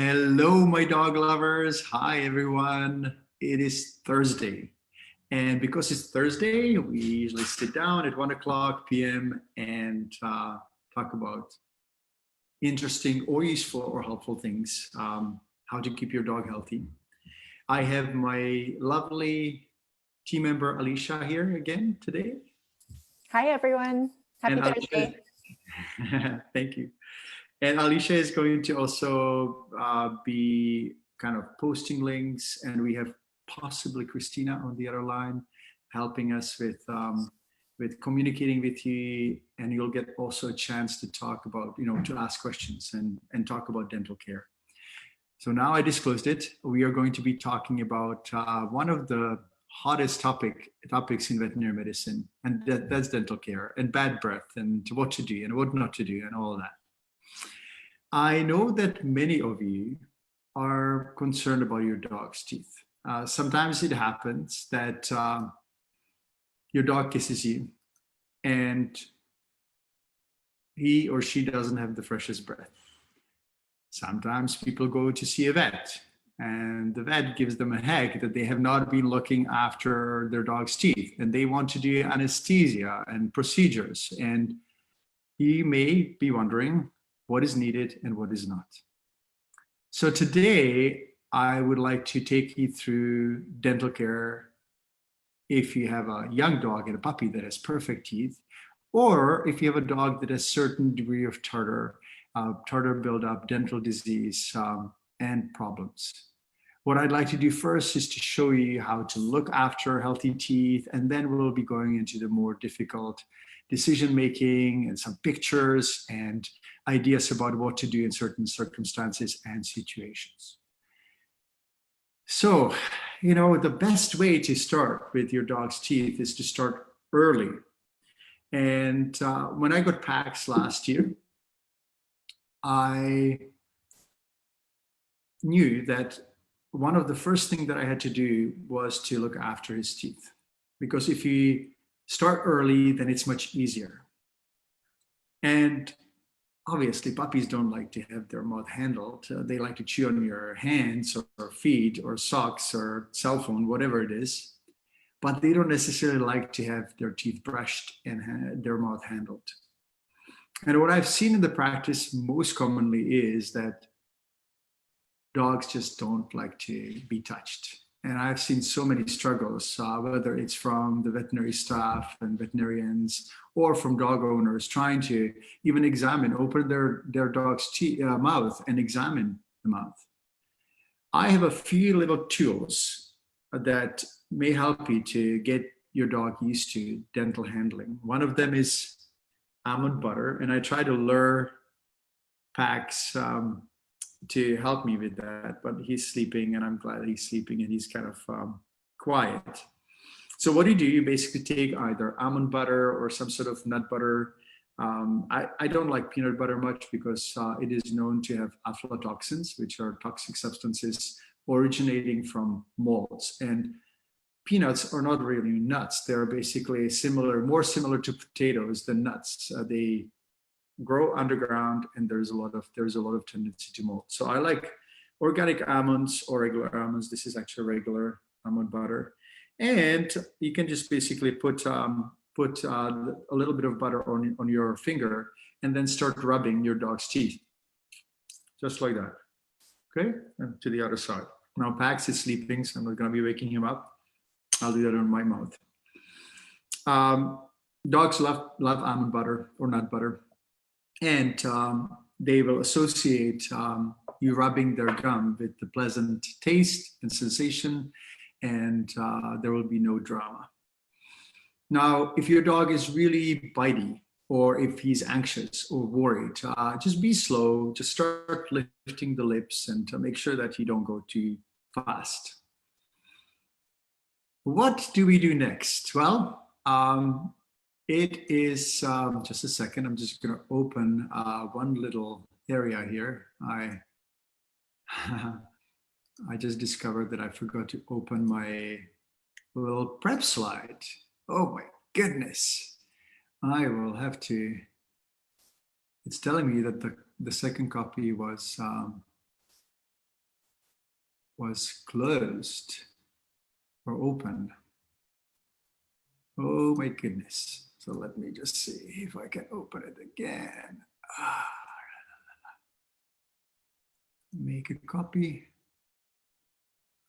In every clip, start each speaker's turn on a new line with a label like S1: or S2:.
S1: Hello, my dog lovers. Hi, everyone. It is Thursday. And because it's Thursday, we usually sit down at 1 o'clock p.m. and talk about interesting or useful or helpful things, how to keep your dog healthy. I have my lovely team member, Alicia, here again today.
S2: Hi, everyone. Happy Thursday.
S1: Thank you. And Alicia is going to also be kind of posting links, and we have possibly Christina on the other line helping us with communicating with you, and you'll get also a chance to talk about, to ask questions and talk about dental care. So now I disclosed it. We are going to be talking about one of the hottest topics in veterinary medicine, and that's dental care and bad breath and what to do and what not to do and all that. I know that many of you are concerned about your dog's teeth. Sometimes it happens that your dog kisses you and he or she doesn't have the freshest breath. Sometimes people go to see a vet and the vet gives them a heck that they have not been looking after their dog's teeth and they want to do anesthesia and procedures. And you may be wondering, what is needed and what is not. So today, I would like to take you through dental care if you have a young dog and a puppy that has perfect teeth, or if you have a dog that has certain degree of tartar buildup, dental disease, and problems. What I'd like to do first is to show you how to look after healthy teeth, and then we'll be going into the more difficult decision-making and some pictures and ideas about what to do in certain circumstances and situations. So, the best way to start with your dog's teeth is to start early. And when I got PAX last year, I knew that one of the first things that I had to do was to look after his teeth. Because if you start early, then it's much easier. And obviously, puppies don't like to have their mouth handled. They like to chew on your hands or feet or socks or cell phone, whatever it is. But they don't necessarily like to have their teeth brushed and their mouth handled. And what I've seen in the practice most commonly is that dogs just don't like to be touched. And I've seen so many struggles, whether it's from the veterinary staff and veterinarians or from dog owners trying to even open their dog's mouth and examine the mouth. I have a few little tools that may help you to get your dog used to dental handling. One of them is almond butter, and I try to lure PAX to help me with that, but he's sleeping and I'm glad he's sleeping and he's kind of quiet. So what do? You basically take either almond butter or some sort of nut butter. I don't like peanut butter much because it is known to have aflatoxins, which are toxic substances originating from molds. And peanuts are not really nuts. They're basically more similar to potatoes than nuts. They grow underground and there's a lot of tendency to mold. So I like organic almonds or regular almonds. This is actually regular almond butter. And you can just basically put a little bit of butter on your finger and then start rubbing your dog's teeth. Just like that. Okay, and to the other side. Now Pax is sleeping, so I'm not gonna be waking him up. I'll do that on my mouth. Dogs love almond butter or nut butter. And they will associate you rubbing their gum with the pleasant taste and sensation, and there will be no drama. Now, if your dog is really bitey, or if he's anxious or worried, just be slow, just start lifting the lips and to make sure that you don't go too fast. What do we do next? Well, it is just a second. I'm just going to open one little area here. I just discovered that I forgot to open my little prep slide. Oh my goodness. I will have to. It's telling me that the second copy was was closed or open. Oh my goodness. So let me just see if I can open it again. Make a copy.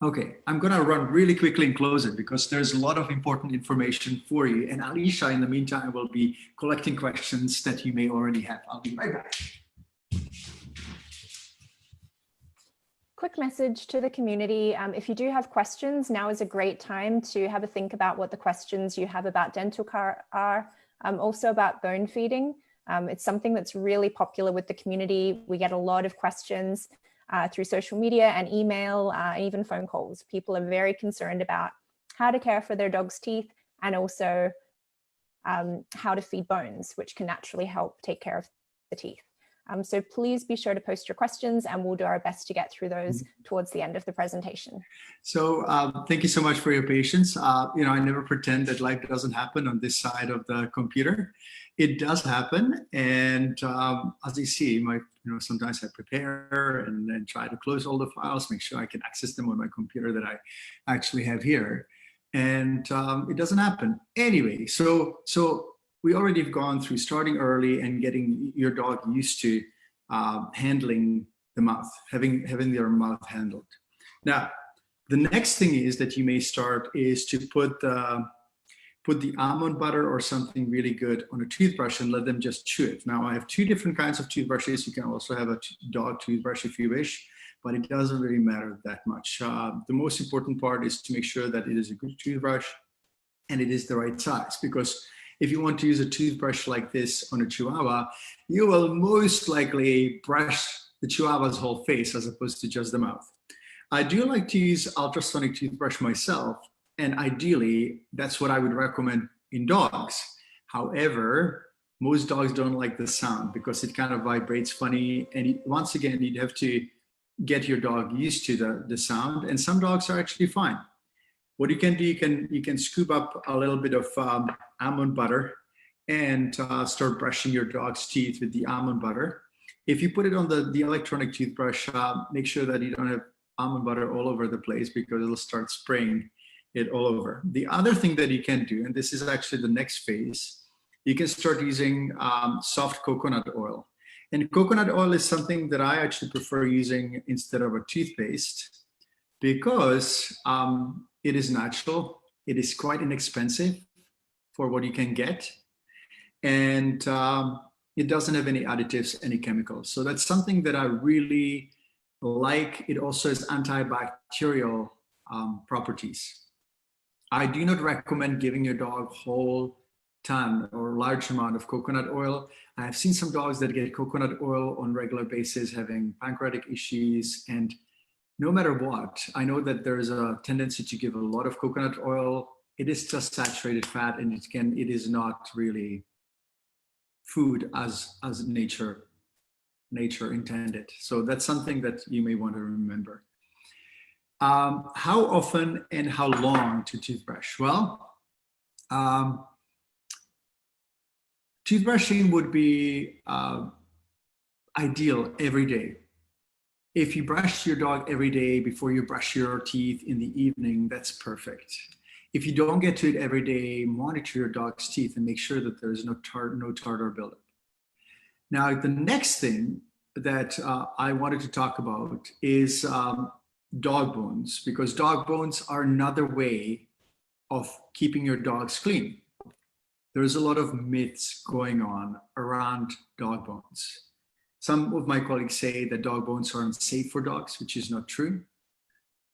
S1: Okay, I'm gonna run really quickly and close it because there's a lot of important information for you. And Alicia, in the meantime, will be collecting questions that you may already have. I'll be right back.
S2: Quick message to the community. If you do have questions, now is a great time to have a think about what the questions you have about dental care are, also about bone feeding. It's something that's really popular with the community. We get a lot of questions through social media and email, and even phone calls. People are very concerned about how to care for their dog's teeth and also how to feed bones, which can naturally help take care of the teeth. So please be sure to post your questions and we'll do our best to get through those towards the end of the presentation.
S1: So thank you so much for your patience. I never pretend that life doesn't happen on this side of the computer. It does happen. And as you see, sometimes I prepare and then try to close all the files, make sure I can access them on my computer that I actually have here. And it doesn't happen. Anyway, so we already have gone through starting early and getting your dog used to handling the mouth, having their mouth handled. Now, the next thing is that you may start is to put the almond butter or something really good on a toothbrush and let them just chew it. Now, I have two different kinds of toothbrushes. You can also have a dog toothbrush if you wish, but it doesn't really matter that much. The most important part is to make sure that it is a good toothbrush and it is the right size, because if you want to use a toothbrush like this on a Chihuahua, you will most likely brush the Chihuahua's whole face as opposed to just the mouth. I do like to use ultrasonic toothbrush myself, and ideally, that's what I would recommend in dogs. However, most dogs don't like the sound because it kind of vibrates funny. And once again, you'd have to get your dog used to the sound, and some dogs are actually fine. What you can do, you can scoop up a little bit of almond butter and start brushing your dog's teeth with the almond butter. If you put it on the electronic toothbrush, make sure that you don't have almond butter all over the place because it'll start spraying it all over. The other thing that you can do, and this is actually the next phase, you can start using soft coconut oil. And coconut oil is something that I actually prefer using instead of a toothpaste because it is natural, it is quite inexpensive for what you can get, and it doesn't have any additives, any chemicals. So that's something that I really like. It also has antibacterial properties. I do not recommend giving your dog whole ton or large amount of coconut oil. I have seen some dogs that get coconut oil on regular basis having pancreatic issues, and no matter what, I know that there is a tendency to give a lot of coconut oil. It is just saturated fat, and it is not really food as nature intended. So that's something that you may want to remember. How often and how long to toothbrush? Well, toothbrushing would be ideal every day. If you brush your dog every day before you brush your teeth in the evening, that's perfect. If you don't get to it every day, monitor your dog's teeth and make sure that there's no tartar buildup. Now, the next thing that I wanted to talk about is dog bones, because dog bones are another way of keeping your dogs clean. There's a lot of myths going on around dog bones. Some of my colleagues say that dog bones are unsafe for dogs, which is not true.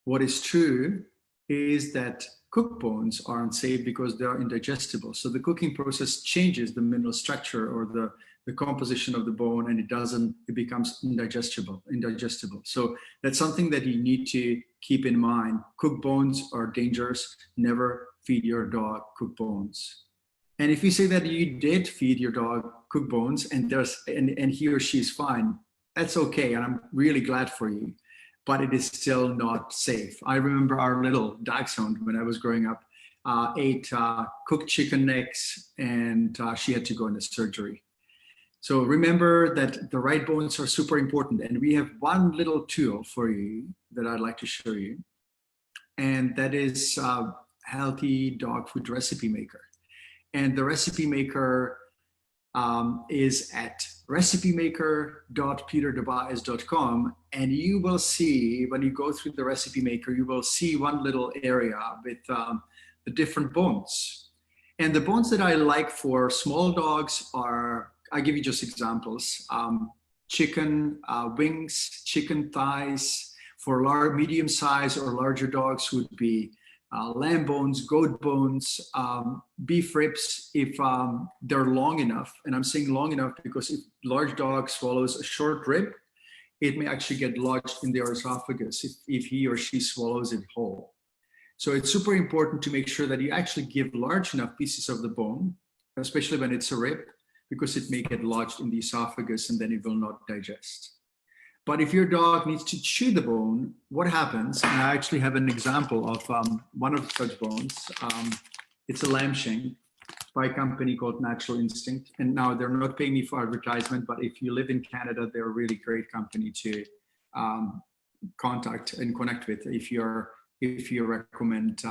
S1: What is true is that cooked bones are unsafe because they are indigestible. So the cooking process changes the mineral structure or the composition of the bone, and it becomes indigestible. So that's something that you need to keep in mind. Cooked bones are dangerous. Never feed your dog cooked bones. And if you say that you did feed your dog cooked bones and he or she is fine, that's okay. And I'm really glad for you, but it is still not safe. I remember our little dachshund when I was growing up ate cooked chicken necks, and she had to go into surgery. So remember that the right bones are super important. And we have one little tool for you that I'd like to show you. And that is Healthy Dog Food Recipe Maker. And the recipe maker is at recipemaker.peterdobias.com. And you will see, when you go through the recipe maker, you will see one little area with the different bones. And the bones that I like for small dogs are, I'll give you just examples. Chicken wings, chicken thighs. For large, medium size or larger dogs would be lamb bones, goat bones, beef ribs if they're long enough. And I'm saying long enough because if large dog swallows a short rib, it may actually get lodged in their esophagus if he or she swallows it whole. So it's super important to make sure that you actually give large enough pieces of the bone, especially when it's a rib, because it may get lodged in the esophagus and then it will not digest. But if your dog needs to chew the bone, what happens? And I actually have an example of one of such bones. It's a lamb shank by a company called Natural Instinct. And now they're not paying me for advertisement, but if you live in Canada, they're a really great company to contact and connect with if you recommend,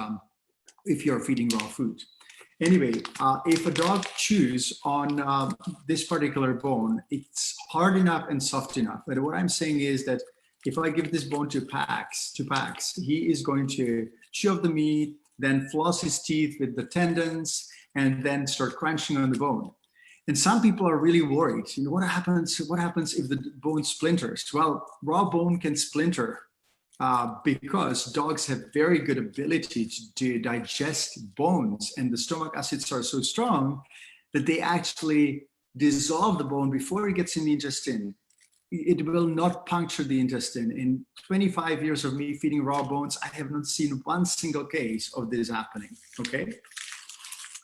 S1: if you're feeding raw food. Anyway, if a dog chews on this particular bone, it's hard enough and soft enough. But what I'm saying is that if I give this bone to Pax, he is going to chew up the meat, then floss his teeth with the tendons, and then start crunching on the bone. And some people are really worried. You know, what happens if the bone splinters? Well, raw bone can splinter. Because dogs have very good ability to digest bones, and the stomach acids are so strong that they actually dissolve the bone before it gets in the intestine. It will not puncture the intestine. In 25 years of me feeding raw bones, I have not seen one single case of this happening, okay?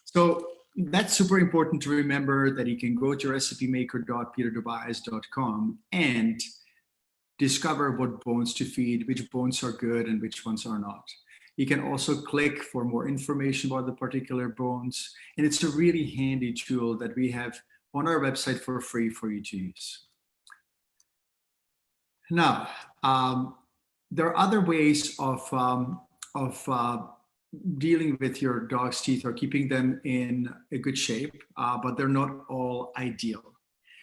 S1: So that's super important to remember, that you can go to recipemaker.peterdobias.com and discover what bones to feed, which bones are good and which ones are not. You can also click for more information about the particular bones. And it's a really handy tool that we have on our website for free for you to use. Now, there are other ways of dealing with your dog's teeth or keeping them in a good shape, but they're not all ideal.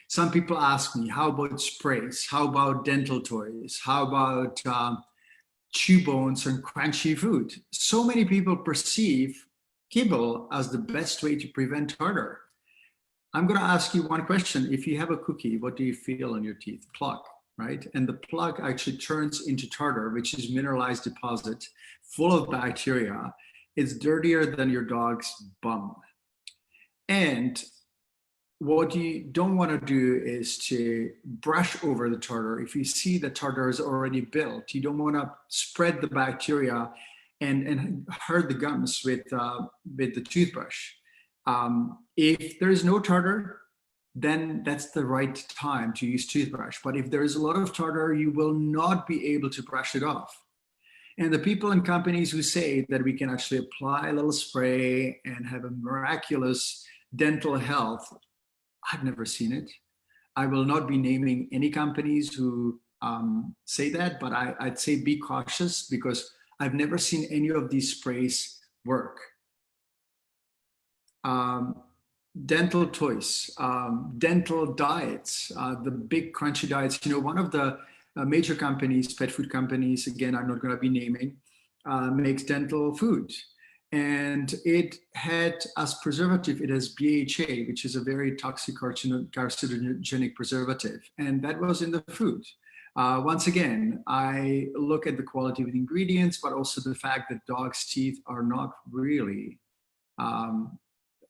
S1: Some people ask me, how about sprays? How about dental toys? How about chew bones and crunchy food? So many people perceive kibble as the best way to prevent tartar. I'm going to ask you one question. If you have a cookie, what do you feel on your teeth? Plaque, right? And the plaque actually turns into tartar, which is mineralized deposit full of bacteria. It's dirtier than your dog's bum. And what you don't want to do is to brush over the tartar. If you see the tartar is already built, you don't want to spread the bacteria and hurt the gums with the toothbrush. If there is no tartar, then that's the right time to use toothbrush. But if there is a lot of tartar, you will not be able to brush it off. And the people and companies who say that we can actually apply a little spray and have a miraculous dental health, I've never seen it. I will not be naming any companies who say that, but I'd say be cautious, because I've never seen any of these sprays work. Dental toys, dental diets, the big crunchy diets. You know, one of the major companies, pet food companies, again, I'm not going to be naming, makes dental food. And it had as preservative, it has BHA, which is a very toxic carcinogenic preservative. And that was in the food. Once again, I look at the quality of the ingredients, but also the fact that dogs' teeth are not really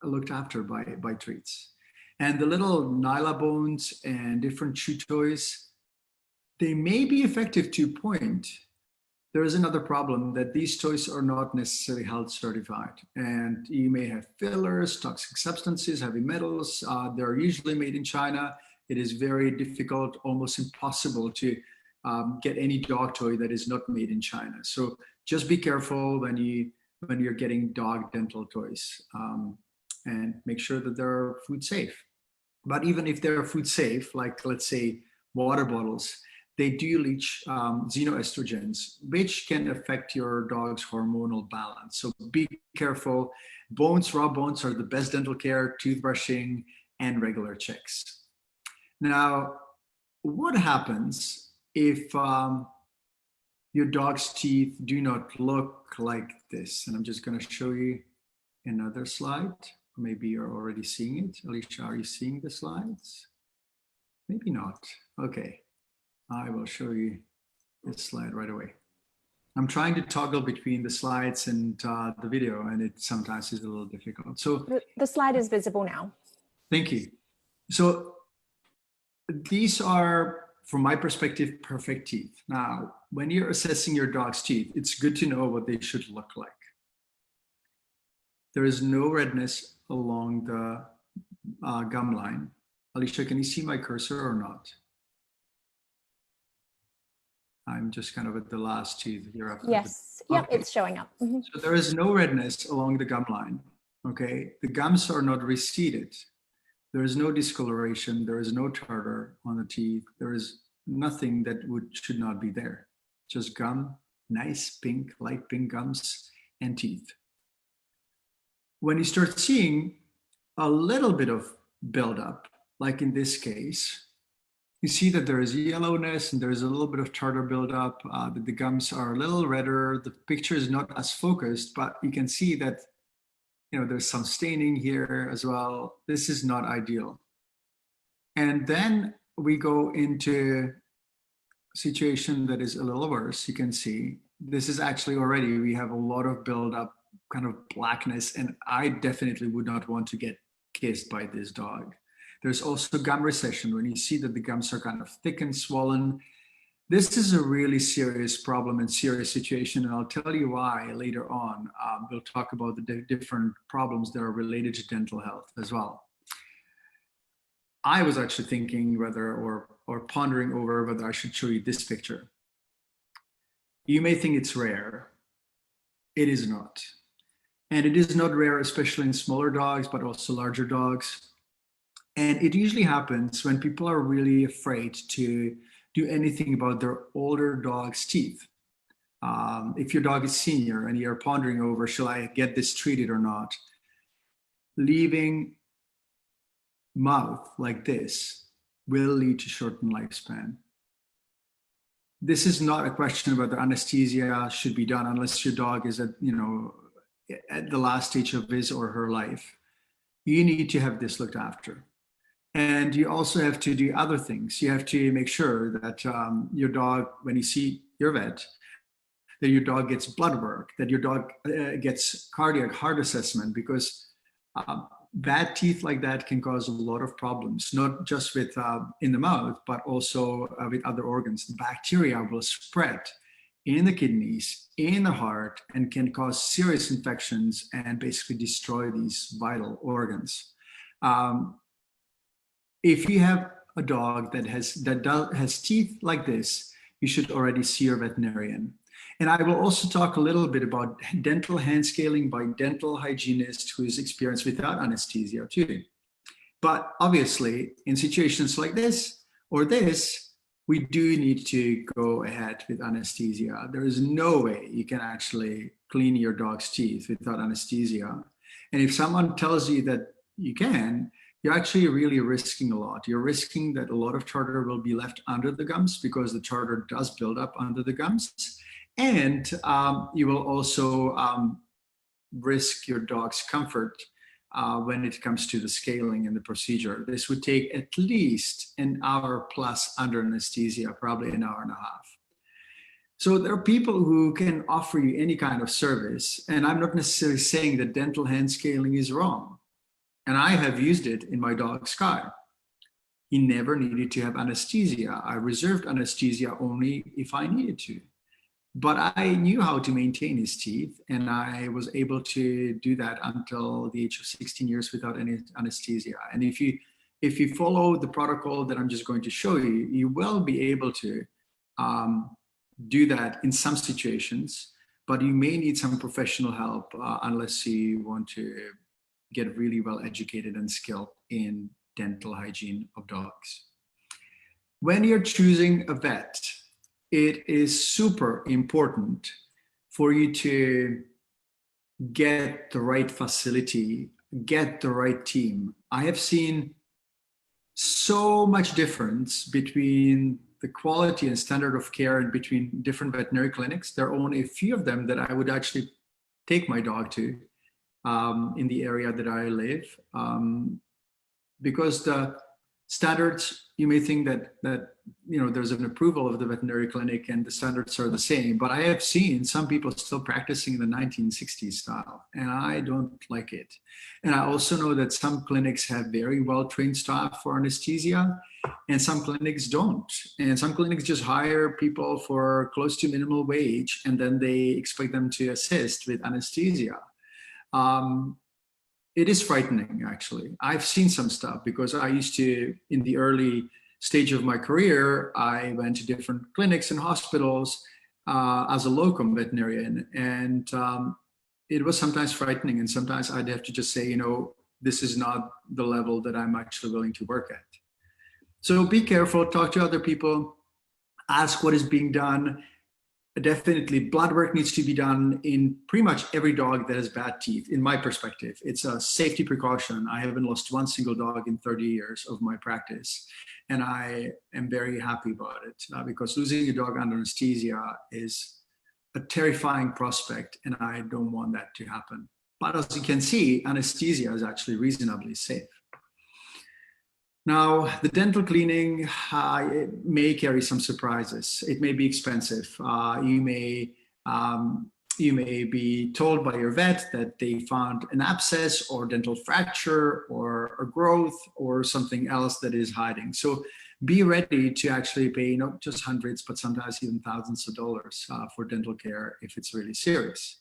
S1: looked after by treats. And the little Nyla bones and different chew toys, they may be effective to a point. There is another problem, that these toys are not necessarily health certified, and you may have fillers, toxic substances, heavy metals. They're usually made in China. It is very difficult, almost impossible to get any dog toy that is not made in China. So just be careful when you're getting dog dental toys, and make sure that they're food safe. But even if they're food safe, like let's say water bottles, they do leach xenoestrogens, which can affect your dog's hormonal balance. So be careful. Bones, raw bones are the best dental care, toothbrushing, and regular checks. Now, what happens if your dog's teeth do not look like this? And I'm just going to show you another slide. Maybe you're already seeing it. Alicia, are you seeing the slides? Maybe not. Okay. I will show you this slide right away. I'm trying to toggle between the slides and the video, and it sometimes is a little difficult. So
S2: the slide is visible now.
S1: Thank you. So these are, from my perspective, perfect teeth. Now, when you're assessing your dog's teeth, it's good to know what they should look like. There is no redness along the gum line. Alicia, can you see my cursor or not? I'm just kind of at the last tooth here.
S2: Yes, yep, okay. It's showing up. Mm-hmm.
S1: So there is no redness along the gum line, okay? The gums are not receded. There is no discoloration. There is no tartar on the teeth. There is nothing that should not be there. Just gum, nice pink, light pink gums and teeth. When you start seeing a little bit of buildup, like in this case, you see that there is yellowness and there's a little bit of tartar buildup, that the gums are a little redder. The picture is not as focused, but you can see that there's some staining here as well. This is not ideal. And then we go into a situation that is a little worse. You can see this is actually already, we have a lot of buildup, kind of blackness, and I definitely would not want to get kissed by this dog. There's also gum recession when you see that the gums are kind of thick and swollen. This is a really serious problem and serious situation, and I'll tell you why later on. We'll talk about the different problems that are related to dental health as well. I was actually thinking whether, or pondering over whether I should show you this picture. You may think it's rare. It is not. And it is not rare, especially in smaller dogs, but also larger dogs. And it usually happens when people are really afraid to do anything about their older dog's teeth. If your dog is senior and you're pondering over, shall I get this treated or not? Leaving mouth like this will lead to shortened lifespan. This is not a question about whether anesthesia should be done unless your dog is at the last stage of his or her life. You need to have this looked after. And you also have to do other things. You have to make sure that your dog, when you see your vet, that your dog gets blood work, that your dog gets cardiac heart assessment, because bad teeth like that can cause a lot of problems, not just with in the mouth, but also with other organs. The bacteria will spread in the kidneys, in the heart, and can cause serious infections and basically destroy these vital organs. If you have a dog that has teeth like this, you should already see your veterinarian. And I will also talk a little bit about dental hand scaling by dental hygienist who is experienced without anesthesia too. But obviously, in situations like this or this, we do need to go ahead with anesthesia. There is no way you can actually clean your dog's teeth without anesthesia. And if someone tells you that you can, you're actually really risking a lot. You're risking that a lot of tartar will be left under the gums because the tartar does build up under the gums. And you will also risk your dog's comfort when it comes to the scaling and the procedure. This would take at least an hour plus under anesthesia, probably an hour and a half. So there are people who can offer you any kind of service. And I'm not necessarily saying that dental hand scaling is wrong. And I have used it in my dog Sky. He never needed to have anesthesia. I reserved anesthesia only if I needed to. But I knew how to maintain his teeth, and I was able to do that until the age of 16 years without any anesthesia. And if you follow the protocol that I'm just going to show you, you will be able to do that in some situations, but you may need some professional help unless you want to get really well educated and skilled in dental hygiene of dogs. When you're choosing a vet, it is super important for you to get the right facility, get the right team. I have seen so much difference between the quality and standard of care and between different veterinary clinics. There are only a few of them that I would actually take my dog to in the area that I live, because the standards, you may think that there's an approval of the veterinary clinic and the standards are the same, but I have seen some people still practicing the 1960s style, and I don't like it. And I also know that some clinics have very well-trained staff for anesthesia, and some clinics don't. And some clinics just hire people for close to minimal wage, and then they expect them to assist with anesthesia. It is frightening, actually. I've seen some stuff because I used to, in the early stage of my career, I went to different clinics and hospitals as a locum veterinarian. And it was sometimes frightening. And sometimes I'd have to just say, this is not the level that I'm actually willing to work at. So be careful, talk to other people, ask what is being done. Definitely blood work needs to be done in pretty much every dog that has bad teeth, in my perspective. It's a safety precaution. I haven't lost one single dog in 30 years of my practice. And I am very happy about it because losing a dog under anesthesia is a terrifying prospect, and I don't want that to happen. But as you can see, anesthesia is actually reasonably safe. Now, the dental cleaning it may carry some surprises. It may be expensive. You may be told by your vet that they found an abscess or dental fracture or a growth or something else that is hiding. So be ready to actually pay not just hundreds, but sometimes even thousands of dollars for dental care if it's really serious.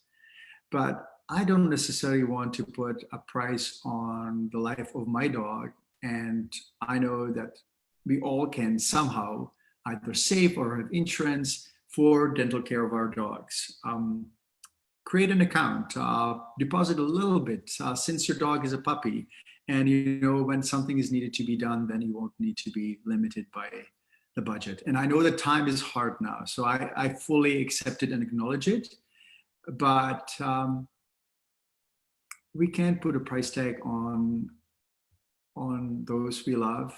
S1: But I don't necessarily want to put a price on the life of my dog. And I know that we all can somehow either save or have insurance for dental care of our dogs. Create an account, deposit a little bit since your dog is a puppy. And when something is needed to be done, then you won't need to be limited by the budget. And I know that time is hard now, so I fully accept it and acknowledge it. But we can't put a price tag on those we love.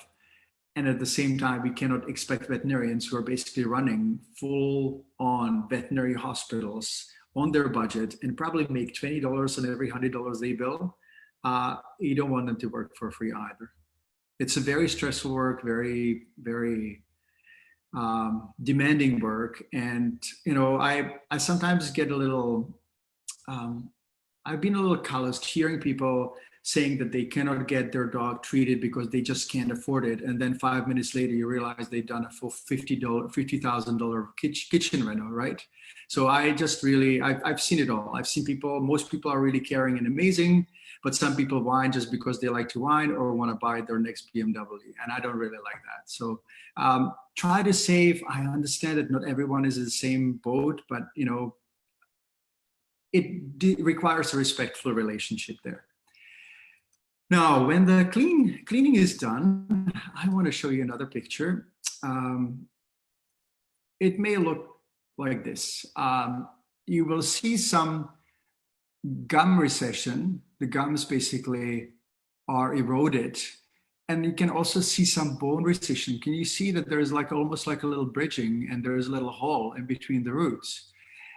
S1: And at the same time, we cannot expect veterinarians who are basically running full-on veterinary hospitals on their budget and probably make $20 on every $100 they bill. You don't want them to work for free either. It's a very stressful work, very, very demanding work. And, I sometimes get a little, I've been a little calloused hearing people saying that they cannot get their dog treated because they just can't afford it. And then 5 minutes later, you realize they've done a full $50,000 kitchen reno, right? So I just really, I've seen it all. I've seen most people are really caring and amazing, but some people whine just because they like to whine or want to buy their next BMW. And I don't really like that. So try to save. I understand that not everyone is in the same boat, but it requires a respectful relationship there. Now, when the cleaning is done, I want to show you another picture. It may look like this. You will see some gum recession. The gums basically are eroded. And you can also see some bone recession. Can you see that there's almost like a little bridging and there's a little hole in between the roots?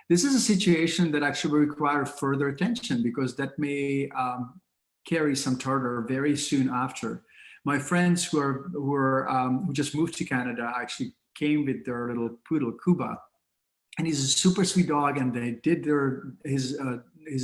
S1: This is a situation that actually will require further attention because that may carry some tartar very soon after. My friends who just moved to Canada actually came with their little poodle, Kuba, and he's a super sweet dog. And they did his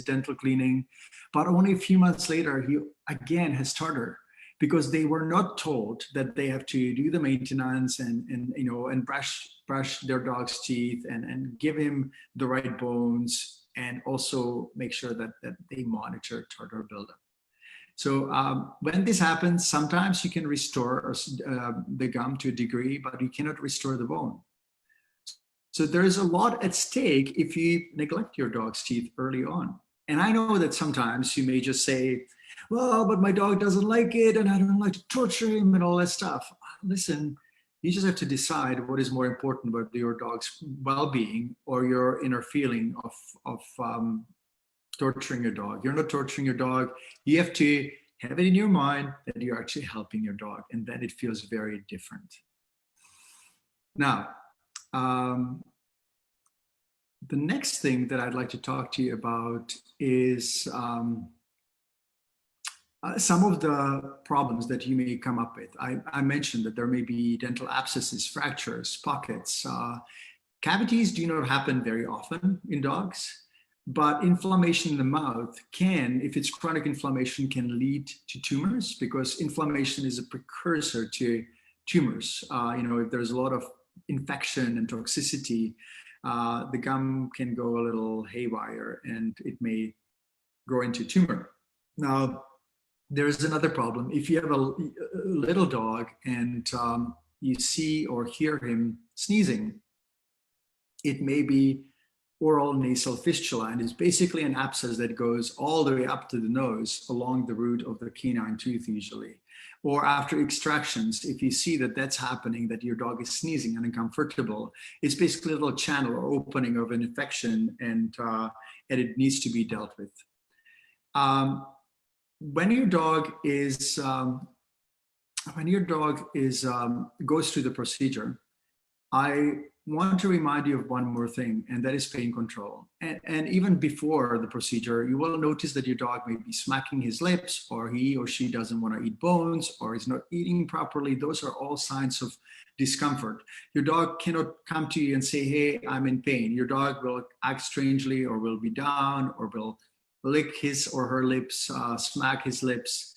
S1: dental cleaning, but only a few months later, he again has tartar because they were not told that they have to do the maintenance and brush their dog's teeth and give him the right bones and also make sure that they monitor tartar buildup. So when this happens, sometimes you can restore the gum to a degree, but you cannot restore the bone. So there is a lot at stake if you neglect your dog's teeth early on. And I know that sometimes you may just say, well, but my dog doesn't like it and I don't like to torture him and all that stuff. Listen, you just have to decide what is more important, whether your dog's well-being or your inner feeling of torturing your dog. You're not torturing your dog. You have to have it in your mind that you're actually helping your dog, and then it feels very different. Now, the next thing that I'd like to talk to you about is some of the problems that you may come up with. I mentioned that there may be dental abscesses, fractures, pockets. Cavities do not happen very often in dogs, but inflammation in the mouth can, if it's chronic inflammation, can lead to tumors, because inflammation is a precursor to tumors. If there's a lot of infection and toxicity, the gum can go a little haywire and it may grow into tumor. Now, there's another problem. If you have a little dog and you see or hear him sneezing, it may be oral nasal fistula, and it's basically an abscess that goes all the way up to the nose along the root of the canine tooth usually. Or after extractions, if you see that that's happening, that your dog is sneezing and uncomfortable, it's basically a little channel or opening of an infection, and it needs to be dealt with. When your dog goes through the procedure, I want to remind you of one more thing, and that is pain control. And even before the procedure, you will notice that your dog may be smacking his lips, or he or she doesn't want to eat bones, or is not eating properly. Those are all signs of discomfort. Your dog cannot come to you and say, hey, I'm in pain. Your dog will act strangely, or will be down, or will lick his or her lips, smack his lips.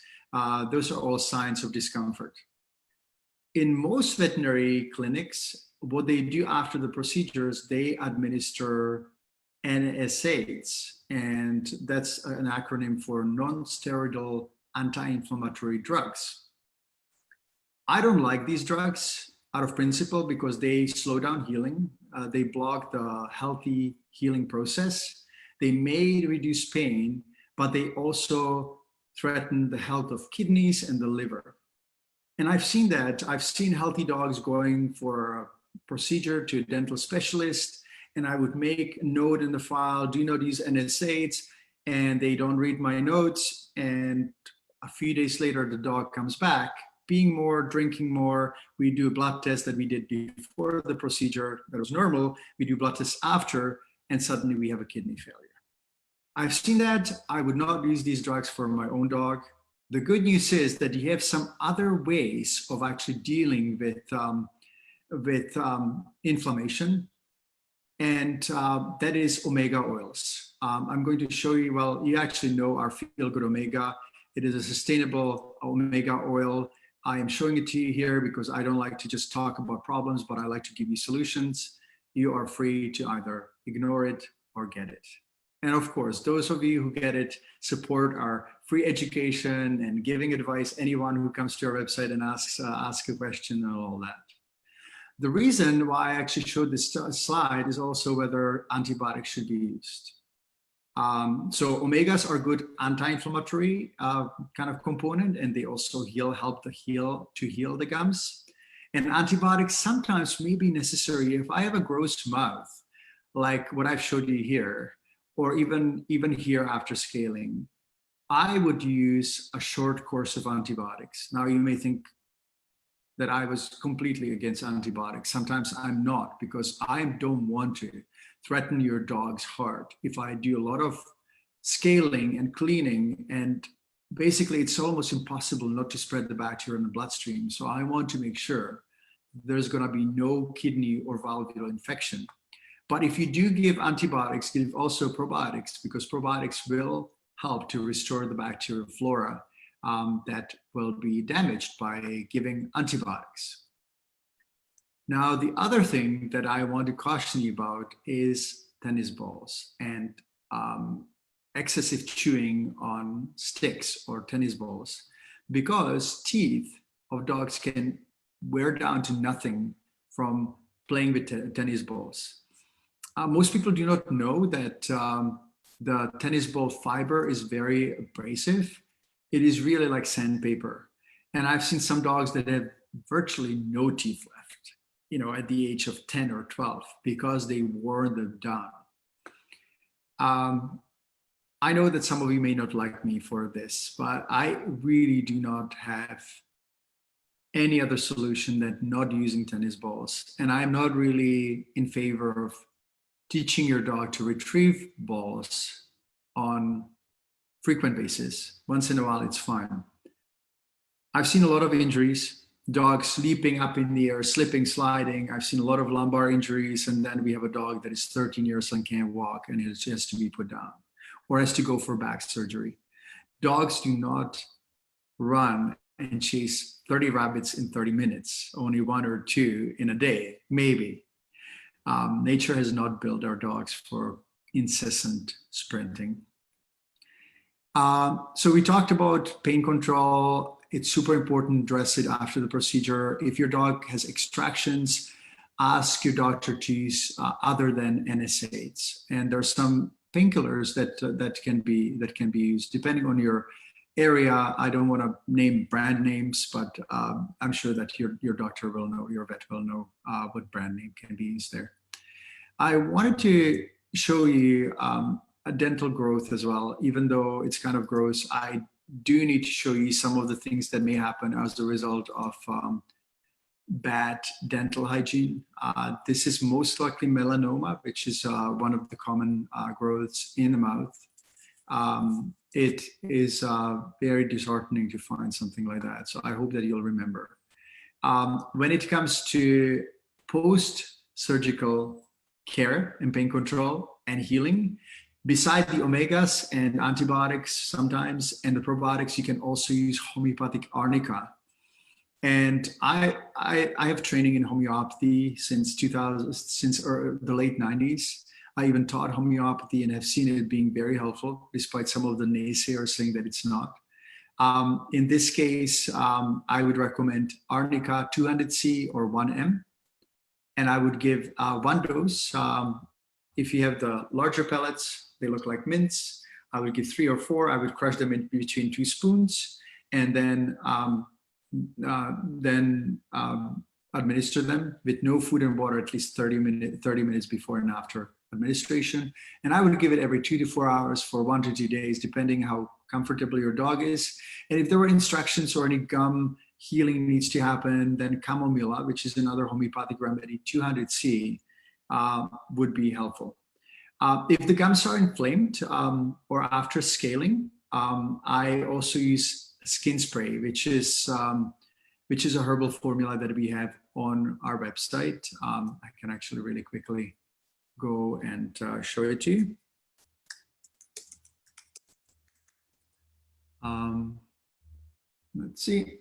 S1: Those are all signs of discomfort. In most veterinary clinics, what they do after the procedures, they administer NSAIDs, and that's an acronym for non-steroidal anti-inflammatory drugs. I don't like these drugs out of principle because they slow down healing. They block the healthy healing process. They may reduce pain, but they also threaten the health of kidneys and the liver. And I've seen that. I've seen healthy dogs going for a procedure to a dental specialist, and I would make a note in the file, do not use NSAIDs, and they don't read my notes, and a few days later the dog comes back, peeing more, drinking more. We do a blood test that we did before the procedure that was normal. We do blood tests after, and suddenly we have a kidney failure. I've seen that. I would not use these drugs for my own dog. The good news is that you have some other ways of actually dealing with inflammation, and that is omega oils. I'm going to show you, well, you actually know our Feel Good Omega. It is a sustainable omega oil. I am showing it to you here because I don't like to just talk about problems, but I like to give you solutions. You are free to either ignore it or get it. And of course, those of you who get it support our free education and giving advice, anyone who comes to our website and asks a question and all that. The reason why I actually showed this slide is also whether antibiotics should be used. So omegas are good anti-inflammatory kind of component, and they also help to heal the gums. And antibiotics sometimes may be necessary if I have a gross mouth, like what I've showed you here, or even here after scaling. I would use a short course of antibiotics. Now you may think that I was completely against antibiotics. Sometimes I'm not, because I don't want to threaten your dog's heart. If I do a lot of scaling and cleaning, and basically it's almost impossible not to spread the bacteria in the bloodstream. So I want to make sure there's gonna be no kidney or valvular infection. But if you do give antibiotics, give also probiotics, because probiotics will help to restore the bacterial flora that will be damaged by giving antibiotics. Now, the other thing that I want to caution you about is tennis balls and excessive chewing on sticks or tennis balls, because teeth of dogs can wear down to nothing from playing with tennis balls. Most people do not know that the tennis ball fiber is very abrasive. it is really like sandpaper. And I've seen some dogs that have virtually no teeth left, at the age of 10 or 12 because they wore them down. I know that some of you may not like me for this, but I really do not have any other solution than not using tennis balls. And I'm not really in favor of teaching your dog to retrieve balls on frequent basis. Once in a while, it's fine. I've seen a lot of injuries, dogs leaping up in the air, slipping, sliding. I've seen a lot of lumbar injuries. And then we have a dog that is 13 years and can't walk and it has to be put down or has to go for back surgery. Dogs do not run and chase 30 rabbits in 30 minutes, only 1 or 2 in a day, maybe. Nature has not built our dogs for incessant sprinting. So we talked about pain control. It's super important to address it after the procedure. If your dog has extractions, ask your doctor to use other than NSAIDs. And there are some painkillers that can be used depending on your area. I don't want to name brand names, but I'm sure that your doctor will know, your vet will know what brand name can be used there. I wanted to show you a dental growth as well. Even though it's kind of gross, I do need to show you some of the things that may happen as a result of bad dental hygiene. This is most likely melanoma, which is one of the common growths in the mouth. It is very disheartening to find something like that. So I hope that you'll remember. When it comes to post-surgical care and pain control and healing, beside the omegas and antibiotics sometimes and the probiotics, you can also use homeopathic arnica. And I have training in homeopathy since the late 90s. I even taught homeopathy and have seen it being very helpful, despite some of the naysayers saying that it's not. In this case, I would recommend Arnica 200C or 1M. And I would give 1 dose. If you have the larger pellets, they look like mints. I would give 3 or 4. I would crush them in between 2 spoons and then administer them with no food and water at least 30 minutes before and after administration. And I would give it every 2 to 4 hours for 1 to 2 days, depending how comfortable your dog is. And if there were instructions or any gum healing needs to happen, then chamomilla, which is another homeopathic remedy, 200C, would be helpful. If the gums are inflamed or after scaling, I also use skin spray, which is a herbal formula that we have on our website. I can actually really quickly go and show it to you. Let's see.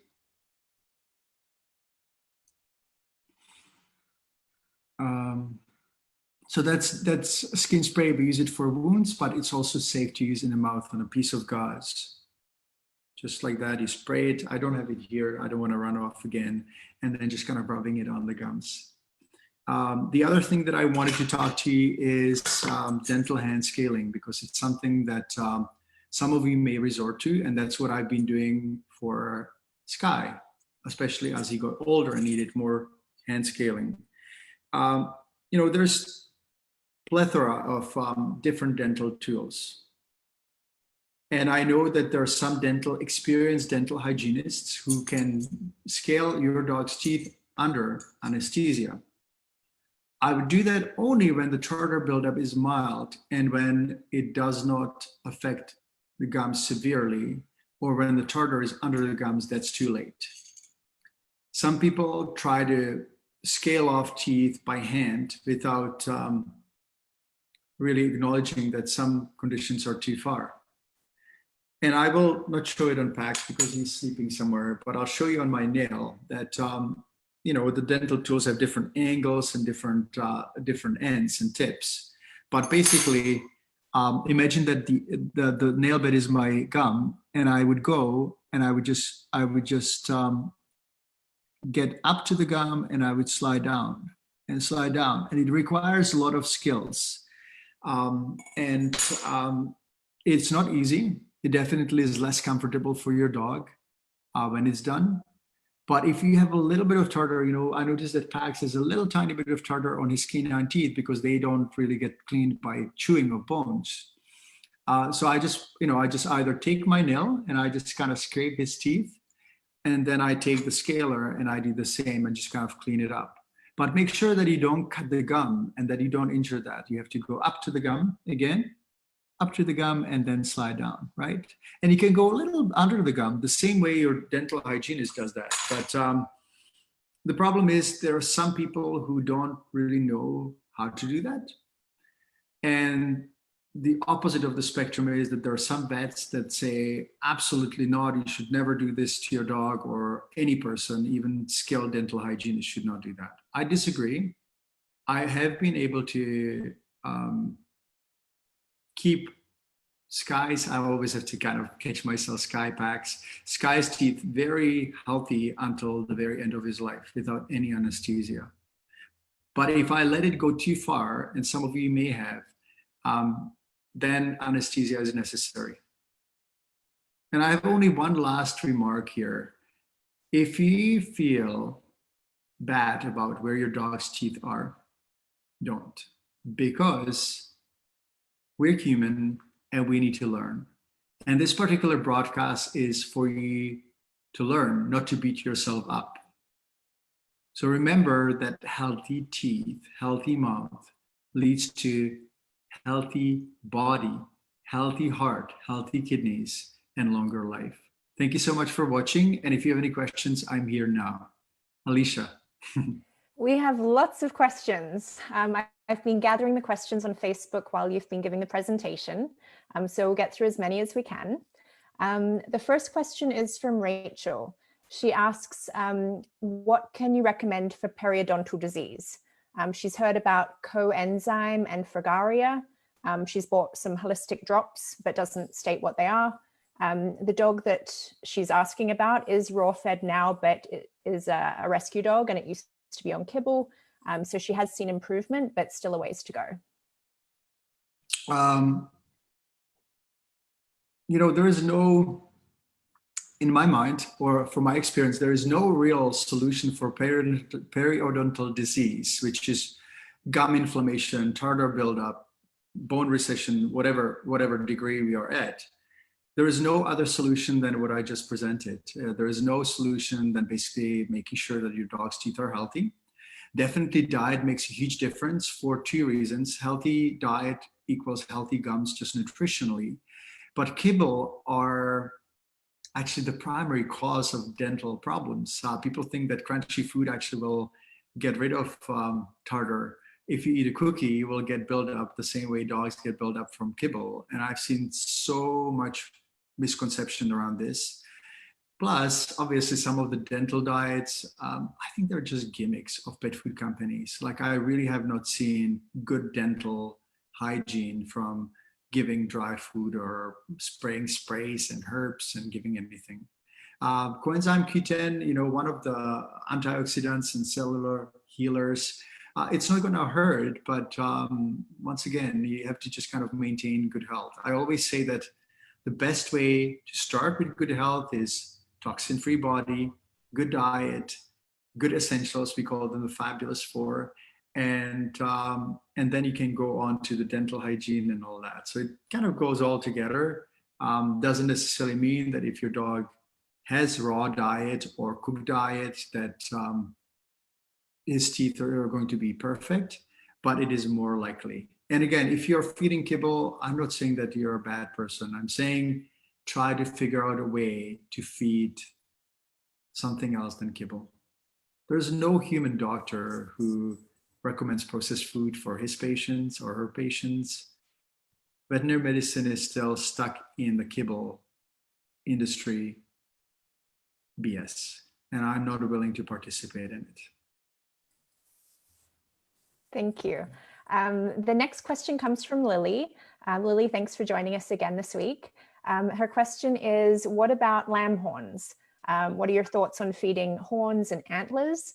S1: So that's skin spray. We use it for wounds, but it's also safe to use in the mouth on a piece of gauze. Just like that, you spray it. I don't have it here. I don't want to run off again. And then just kind of rubbing it on the gums. The other thing that I wanted to talk to you is dental hand scaling, because it's something that some of you may resort to. And that's what I've been doing for Sky, especially as he got older and needed more hand scaling. There's plethora of different dental tools. And I know that there are some experienced dental hygienists who can scale your dog's teeth under anesthesia. I would do that only when the tartar buildup is mild and when it does not affect the gums severely, or when the tartar is under the gums, that's too late. Some people try to scale off teeth by hand without really acknowledging that some conditions are too far. And I will not show it on Pax because he's sleeping somewhere, but I'll show you on my nail that the dental tools have different angles and different ends and tips. But basically, imagine that the nail bed is my gum, and I would go and I would just get up to the gum and I would slide down and slide down. And it requires a lot of skills. It's not easy. It definitely is less comfortable for your dog when it's done. But if you have a little bit of tartar, I noticed that Pax has a little tiny bit of tartar on his canine teeth because they don't really get cleaned by chewing of bones. So I just either take my nail and I just kind of scrape his teeth, and then I take the scaler and I do the same and just kind of clean it up. But make sure that you don't cut the gum and that you don't injure that. You have to go up to the gum again, up to the gum, and then slide down, right? And you can go a little under the gum, the same way your dental hygienist does that. But the problem is there are some people who don't really know how to do that. And the opposite of the spectrum is that there are some vets that say, absolutely not, you should never do this to your dog, or any person, even skilled dental hygienists should not do that. I disagree. I have been able to keep Sky's, I always have to kind of catch myself, Sky's teeth very healthy until the very end of his life without any anesthesia. But if I let it go too far, and some of you may have, then anesthesia is necessary. And I have only one last remark here. If you feel bad about where your dog's teeth are, don't. Because we're human and we need to learn. And this particular broadcast is for you to learn, not to beat yourself up. So remember that healthy teeth, healthy mouth leads to healthy body, healthy heart, healthy kidneys, and longer life. Thank you so much for watching. And if you have any questions, I'm here now. Alicia.
S2: We have lots of questions. I've been gathering the questions on Facebook while you've been giving the presentation. So we'll get through as many as we can. The first question is from Rachel. She asks, what can you recommend for periodontal disease? She's heard about coenzyme and fragaria. She's bought some holistic drops, but doesn't state what they are. The dog that she's asking about is raw fed now, but it is a rescue dog and it used to be on kibble. So she has seen improvement, but still a ways to go.
S1: There is no, in my mind, or from my experience, there is no real solution for periodontal disease, which is gum inflammation, tartar buildup, bone recession, whatever degree we are at. There is no other solution than what I just presented. There is no solution than basically making sure that your dog's teeth are healthy. Definitely diet makes a huge difference for two reasons. Healthy diet equals healthy gums just nutritionally. But kibble are actually the primary cause of dental problems. People think that crunchy food actually will get rid of tartar. If you eat a cookie, you will get buildup the same way dogs get buildup from kibble. And I've seen so much misconception around this. Plus, obviously, some of the dental diets, I think they're just gimmicks of pet food companies. Like, I really have not seen good dental hygiene from giving dry food or spraying sprays and herbs and giving anything. Coenzyme Q10, one of the antioxidants and cellular healers, it's not going to hurt, but once again, you have to just kind of maintain good health. I always say that the best way to start with good health is toxin-free body, good diet, good essentials, we call them the fabulous four, and then you can go on to the dental hygiene and all that. So it kind of goes all together. Doesn't necessarily mean that if your dog has raw diet or cooked diet that his teeth are going to be perfect, but it is more likely. And again, if you're feeding kibble, I'm not saying that you're a bad person. I'm saying try to figure out a way to feed something else than kibble. There's no human doctor who recommends processed food for his patients or her patients. Veterinary medicine is still stuck in the kibble industry BS, and I'm not willing to participate in it.
S2: Thank you. The next question comes from Lily. Lily, thanks for joining us again this week. Her question is, what about lamb horns? What are your thoughts on feeding horns and antlers?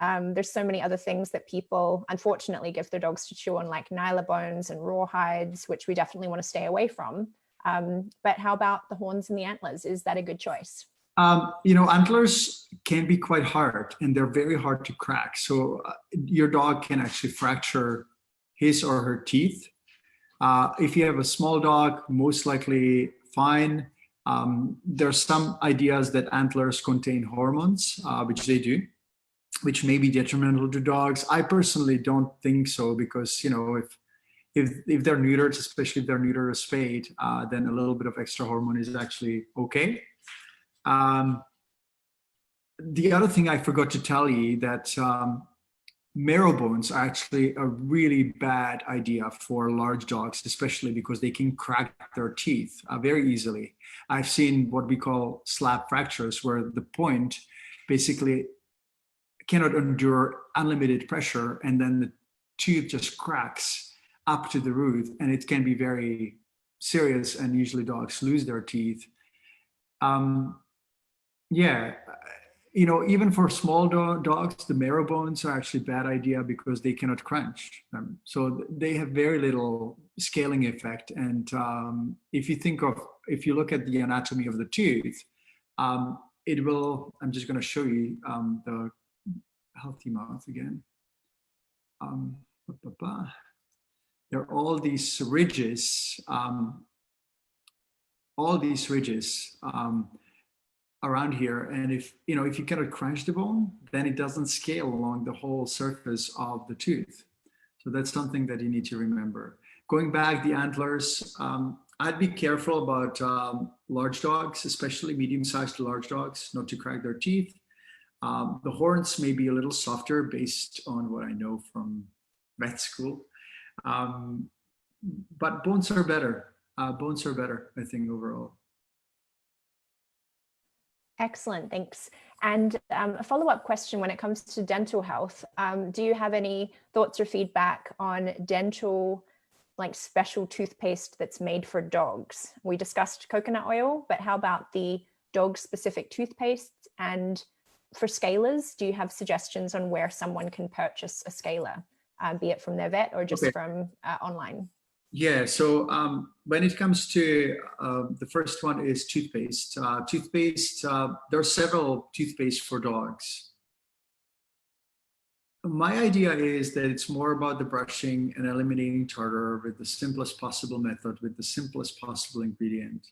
S2: There's so many other things that people unfortunately give their dogs to chew on, like nyla bones and rawhides, which we definitely want to stay away from. But how about the horns and the antlers? Is that a good choice?
S1: Antlers can be quite hard and they're very hard to crack. So your dog can actually fracture his or her teeth. If you have a small dog, most likely fine. There's some ideas that antlers contain hormones, which they do, which may be detrimental to dogs. I personally don't think so because, if they're neutered, especially if they're neutered or spayed, then a little bit of extra hormone is actually okay. The other thing I forgot to tell you that marrow bones are actually a really bad idea for large dogs, especially because they can crack their teeth very easily. I've seen what we call slap fractures, where the point basically cannot endure unlimited pressure, and then the tooth just cracks up to the root, and it can be very serious, and usually dogs lose their teeth. Even for small dogs, the marrow bones are actually a bad idea because they cannot crunch. So they have very little scaling effect. And if you look at the anatomy of the tooth, I'm just going to show you the healthy mouth again. There are all these ridges, around here, and if you cannot crunch the bone, then it doesn't scale along the whole surface of the tooth. So that's something that you need to remember. Going back, the antlers, I'd be careful about large dogs, especially medium-sized to large dogs, not to crack their teeth. The horns may be a little softer based on what I know from vet school, but bones are better. I think, overall.
S2: Excellent, thanks. And a follow-up question when it comes to dental health, do you have any thoughts or feedback on dental, like special toothpaste that's made for dogs? We discussed coconut oil, but how about the dog-specific toothpaste? And for scalers, do you have suggestions on where someone can purchase a scaler, be it from their vet or just from online?
S1: Yeah, so when it comes to the first one is toothpaste. There are several toothpaste for dogs. My idea is that it's more about the brushing and eliminating tartar with the simplest possible method, with the simplest possible ingredient.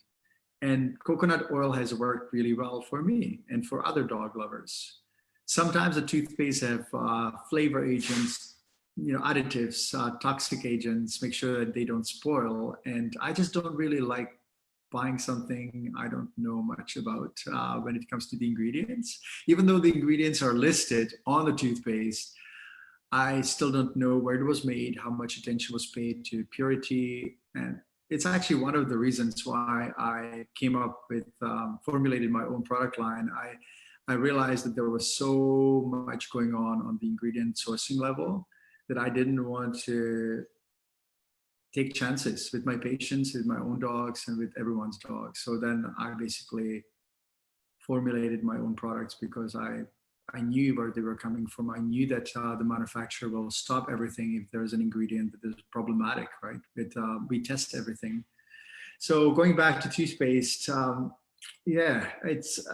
S1: And coconut oil has worked really well for me and for other dog lovers. Sometimes the toothpaste have flavor agents, additives, toxic agents, make sure that they don't spoil. And I just don't really like buying something I don't know much about when it comes to the ingredients. Even though the ingredients are listed on the toothpaste, I still don't know where it was made, how much attention was paid to purity. And it's actually one of the reasons why I came up with, formulated my own product line. I realized that there was so much going on the ingredient sourcing level that I didn't want to take chances with my patients, with my own dogs, and with everyone's dogs. So then I basically formulated my own products because I knew where they were coming from. I knew that the manufacturer will stop everything if there's an ingredient that is problematic, right? We test everything. So going back to toothpaste, it's,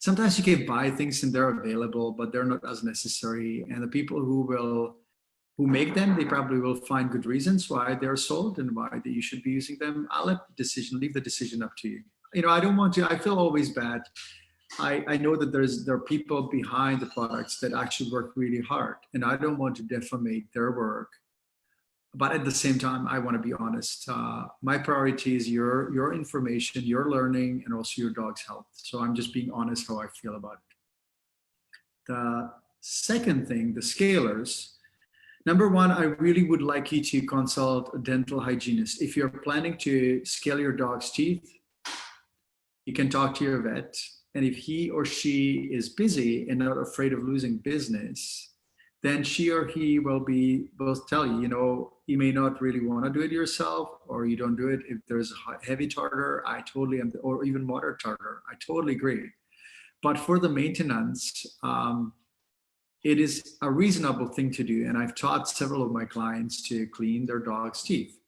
S1: sometimes you can buy things and they're available, but they're not as necessary. And the people who make them, they probably will find good reasons why they're sold and why you should be using them. I'll leave the decision up to you. I feel always bad. I know that there are people behind the products that actually work really hard, and I don't want to defamate their work. But at the same time, I want to be honest. My priority is your information, your learning, and also your dog's health. So I'm just being honest how I feel about it. The second thing, the scalers. Number one, I really would like you to consult a dental hygienist. If you're planning to scale your dog's teeth, you can talk to your vet. And if he or she is busy and not afraid of losing business, then she or he will both tell you, you may not really want to do it yourself, or you don't do it if there's heavy tartar. Or even moderate tartar. I totally agree. But for the maintenance, it is a reasonable thing to do. And I've taught several of my clients to clean their dog's teeth.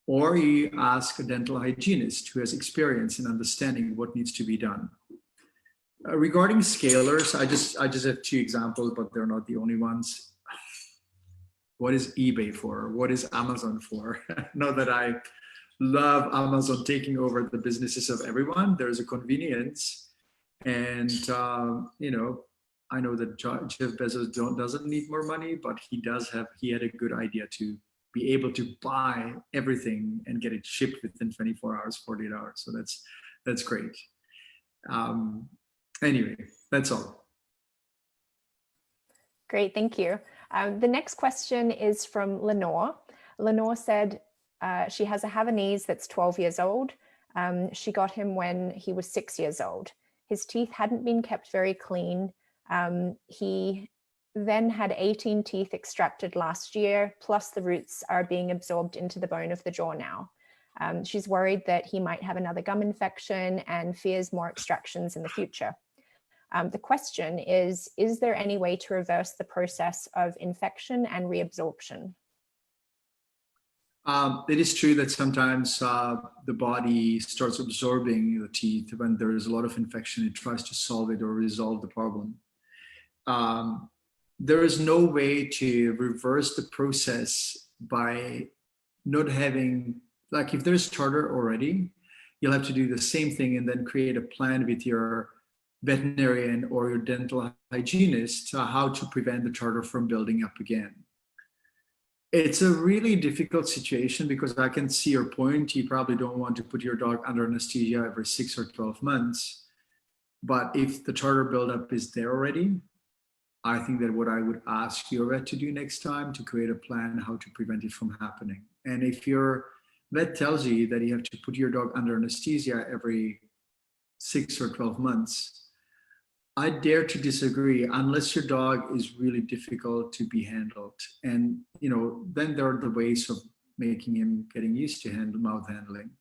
S1: or you ask a dental hygienist who has experience in understanding what needs to be done. Regarding scalers, I just have two examples, but they're not the only ones. What is eBay for? What is Amazon for? Not that I love Amazon taking over the businesses of everyone. There's a convenience, and I know that Jeff Bezos doesn't need more money, but he had a good idea to be able to buy everything and get it shipped within 24 hours, 48 hours. So that's great. Anyway, that's all.
S2: Great, thank you. The next question is from Lenore. Lenore said she has a Havanese that's 12 years old. She got him when he was 6 years old. His teeth hadn't been kept very clean. He then had 18 teeth extracted last year, plus the roots are being absorbed into the bone of the jaw now. She's worried that he might have another gum infection and fears more extractions in the future. The question is there any way to reverse the process of infection and reabsorption?
S1: It is true that sometimes the body starts absorbing the teeth when there is a lot of infection. It tries to solve it or resolve the problem. There is no way to reverse the process by not having, like if there's tartar already, you'll have to do the same thing and then create a plan with your veterinarian or your dental hygienist how to prevent the tartar from building up again. It's a really difficult situation because I can see your point. You probably don't want to put your dog under anesthesia every 6 or 12 months. But if the tartar buildup is there already, I think that what I would ask your vet to do next time to create a plan how to prevent it from happening. And if your vet tells you that you have to put your dog under anesthesia every 6 or 12 months, I dare to disagree unless your dog is really difficult to be handled. And, then there are the ways of making him getting used to mouth handling.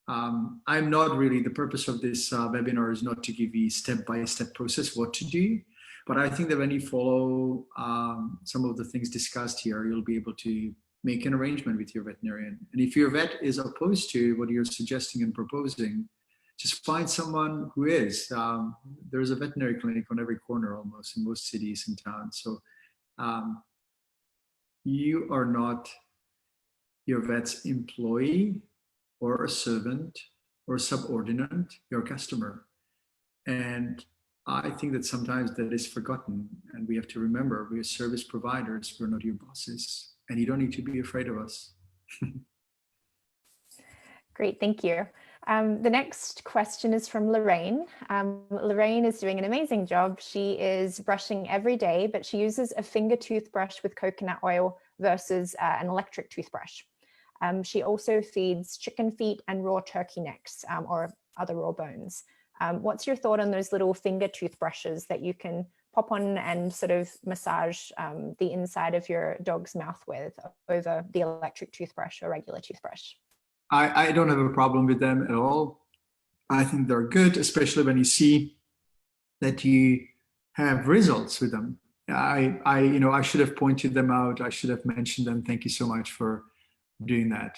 S1: I'm not really, the purpose of this webinar is not to give you step-by-step process what to do, but I think that when you follow some of the things discussed here, you'll be able to make an arrangement with your veterinarian. And if your vet is opposed to what you're suggesting and proposing, just find someone who is. There's a veterinary clinic on every corner almost in most cities and towns. So you are not your vet's employee or a servant or subordinate, you're a customer. And I think that sometimes that is forgotten, and we have to remember we are service providers, we're not your bosses, and you don't need to be afraid of us.
S2: Great, thank you. The next question is from Lorraine. Lorraine is doing an amazing job. She is brushing every day, but she uses a finger toothbrush with coconut oil versus an electric toothbrush. She also feeds chicken feet and raw turkey necks or other raw bones. What's your thought on those little finger toothbrushes that you can pop on and sort of massage the inside of your dog's mouth with over the electric toothbrush or regular toothbrush?
S1: I don't have a problem with them at all. I think they're good, especially when you see that you have results with them. I should have pointed them out. I should have mentioned them. Thank you so much for doing that.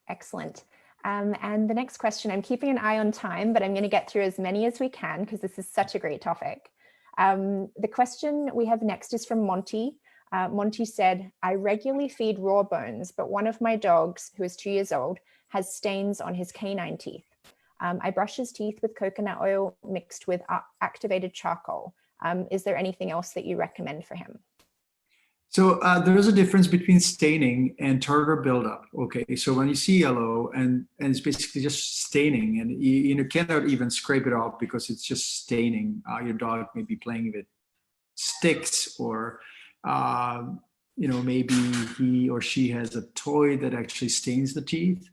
S2: Excellent. And the next question, I'm keeping an eye on time, but I'm going to get through as many as we can because this is such a great topic. The question we have next is from Monty. Monty said, I regularly feed raw bones, but one of my dogs, who is 2 years old, has stains on his canine teeth. I brush his teeth with coconut oil mixed with activated charcoal. Is there anything else that you recommend for him?
S1: So there is a difference between staining and tartar buildup. Okay, so when you see yellow and it's basically just staining, and you cannot even scrape it off because it's just staining. Your dog may be playing with sticks, or maybe he or she has a toy that actually stains the teeth.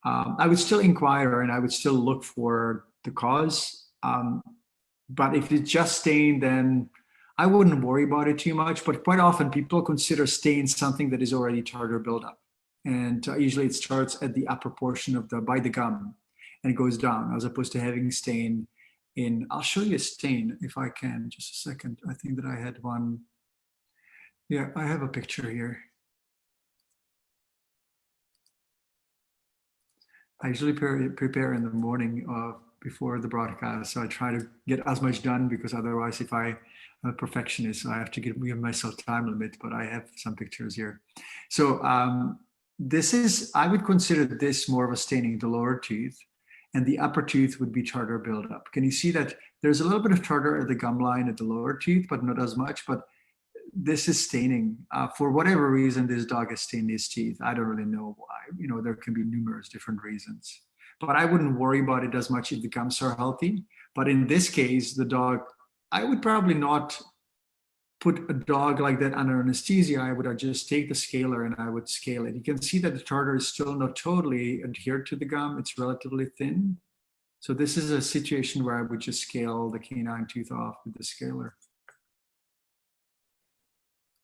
S1: I would still inquire and I would still look for the cause. But if it's just stain, then I wouldn't worry about it too much. But quite often people consider stain something that is already tartar buildup. And usually it starts at the upper portion by the gum and it goes down, as opposed to having stain in, I'll show you a stain if I can, just a second. I think that I had one. Yeah, I have a picture here. I usually prepare in the morning before the broadcast. So I try to get as much done because otherwise, if I'm a perfectionist, I have to give myself time limit. But I have some pictures here. So this is, I would consider this more of a staining, the lower tooth, and the upper tooth would be tartar buildup. Can you see that there's a little bit of tartar at the gum line at the lower tooth, but not as much. But this is staining. For whatever reason, this dog has stained his teeth. I don't really know why. There can be numerous different reasons. But I wouldn't worry about it as much if the gums are healthy. But in this case, the dog, I would probably not put a dog like that under anesthesia. I would just take the scaler and I would scale it. You can see that the tartar is still not totally adhered to the gum. It's relatively thin. So this is a situation where I would just scale the canine tooth off with the scaler.